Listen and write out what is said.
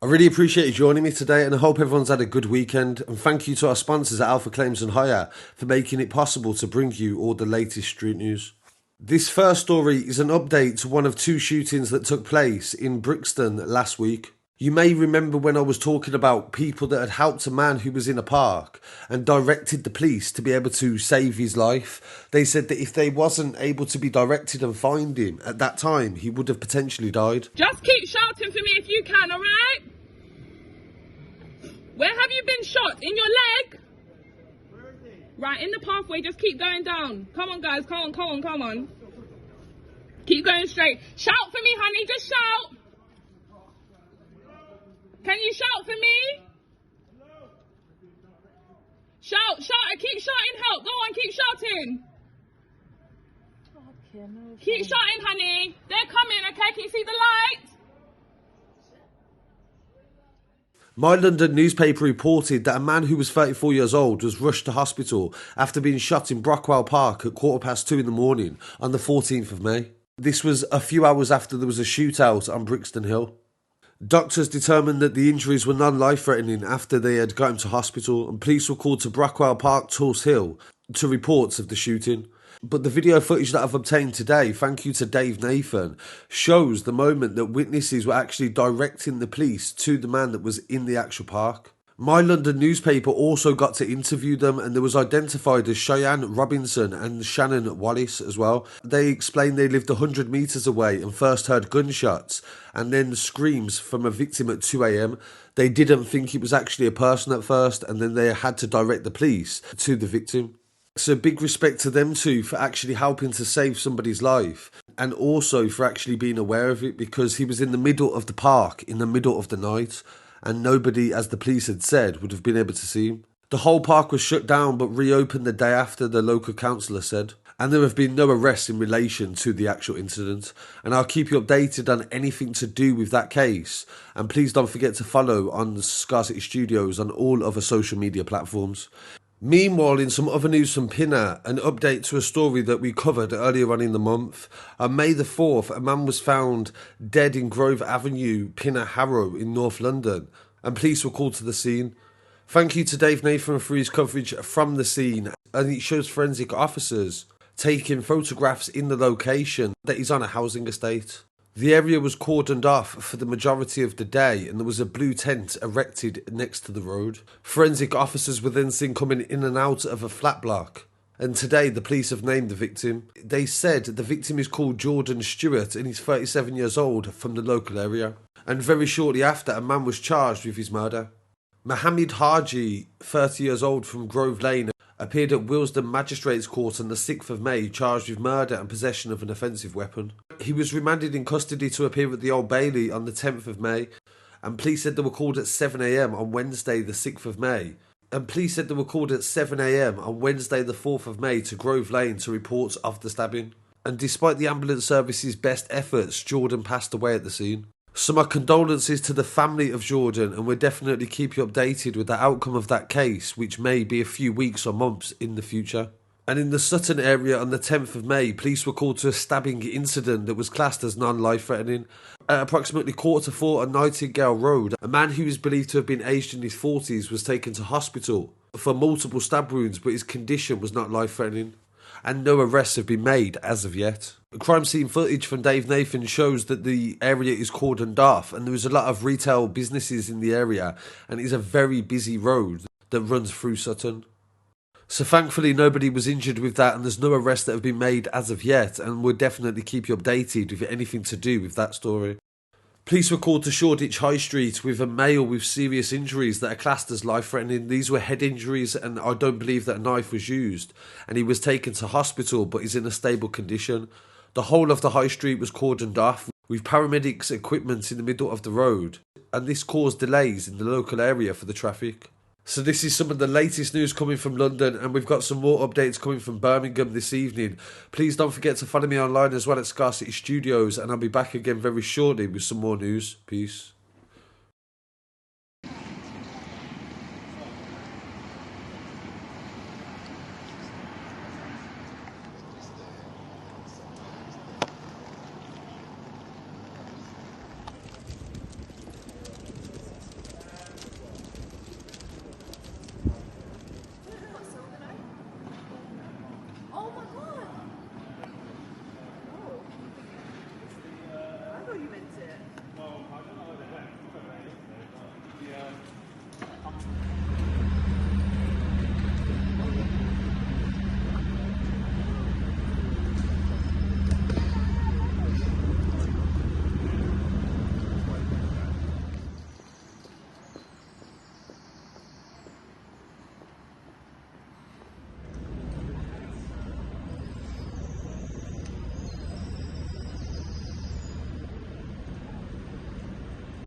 I really appreciate you joining me today, and I hope everyone's had a good weekend. And thank you to our sponsors at Alpha Claims and Hire for making it possible to bring you all the latest street news. This first story is an update to one of two shootings that took place in Brixton last week. You may remember when I was talking about people that had helped a man who was in a park and directed the police to be able to save his life. They said that if they wasn't able to be directed and find him at that time, he would have potentially died. Just keep shouting for me if you can, alright? Where have you been shot? In your leg? Where is he? Right, in the pathway, just keep going down. Come on guys, come on. Keep going straight. Shout for me, honey, just shout. Can you shout for me? Shout, keep shouting help. Go on, keep shouting. Keep shouting, honey. They're coming, okay? Can you see the light? My London newspaper reported that a man who was 34 years old was rushed to hospital after being shot in Brockwell Park at 2:15 in the morning on the 14th of May. This was a few hours after there was a shootout on Brixton Hill. Doctors determined that the injuries were non-life-threatening after they had got him to hospital, and police were called to Brockwell Park, Tulse Hill, to reports of the shooting. But the video footage that I've obtained today, thank you to Dave Nathan, shows the moment that witnesses were actually directing the police to the man that was in the actual park. My London newspaper also got to interview them, and there was identified as Cheyenne Robinson and Shannon Wallace as well. They explained they lived 100 metres away and first heard gunshots and then screams from a victim at 2 a.m. They didn't think it was actually a person at first, and then they had to direct the police to the victim. So big respect to them two for actually helping to save somebody's life, and also for actually being aware of it, because he was in the middle of the park in the middle of the night, and nobody, as the police had said, would have been able to see him. The whole park was shut down but reopened the day after, the local councillor said. And there have been no arrests in relation to the actual incident. And I'll keep you updated on anything to do with that case. And please don't forget to follow on Scarcity Studios on all other social media platforms. Meanwhile, in some other news from Pinner, an update to a story that we covered earlier on in the month. On May the 4th, a man was found dead in Grove Avenue, Pinner Harrow in North London, and police were called to the scene. Thank you to Dave Nathan for his coverage from the scene, and it shows forensic officers taking photographs in the location that is on a housing estate. The area was cordoned off for the majority of the day, and there was a blue tent erected next to the road. Forensic officers were then seen coming in and out of a flat block. And today the police have named the victim. They said the victim is called Jordan Stewart and he's 37 years old, from the local area. And very shortly after, a man was charged with his murder. Mohammed Haji, 30 years old, from Grove Lane, appeared at Willesden Magistrates Court on the 6th of May, charged with murder and possession of an offensive weapon. He was remanded in custody to appear at the Old Bailey on the 10th of May, and police said they were called at 7 a.m. on Wednesday the 6th of May. And police said they were called at 7 a.m. on Wednesday the 4th of May to Grove Lane to report of the stabbing. And despite the ambulance service's best efforts, Jordan passed away at the scene. So my condolences to the family of Jordan, and we'll definitely keep you updated with the outcome of that case, which may be a few weeks or months in the future. And in the Sutton area on the 10th of May, police were called to a stabbing incident that was classed as non-life-threatening. At approximately 3:45 on Nightingale Road, a man who is believed to have been aged in his 40s was taken to hospital for multiple stab wounds, but his condition was not life-threatening. And no arrests have been made as of yet. Crime scene footage from Dave Nathan shows that the area is cordoned off, and there is a lot of retail businesses in the area, and it is a very busy road that runs through Sutton. So thankfully nobody was injured with that, and there's no arrests that have been made as of yet, and we'll definitely keep you updated with anything to do with that story. Police were called to Shoreditch High Street with a male with serious injuries that are classed as life-threatening. These were head injuries, and I don't believe that a knife was used, and he was taken to hospital but is in a stable condition. The whole of the high street was cordoned off with paramedics' equipment in the middle of the road, and this caused delays in the local area for the traffic. So this is some of the latest news coming from London, and we've got some more updates coming from Birmingham this evening. Please don't forget to follow me online as well at Scarcity Studios, and I'll be back again very shortly with some more news. Peace.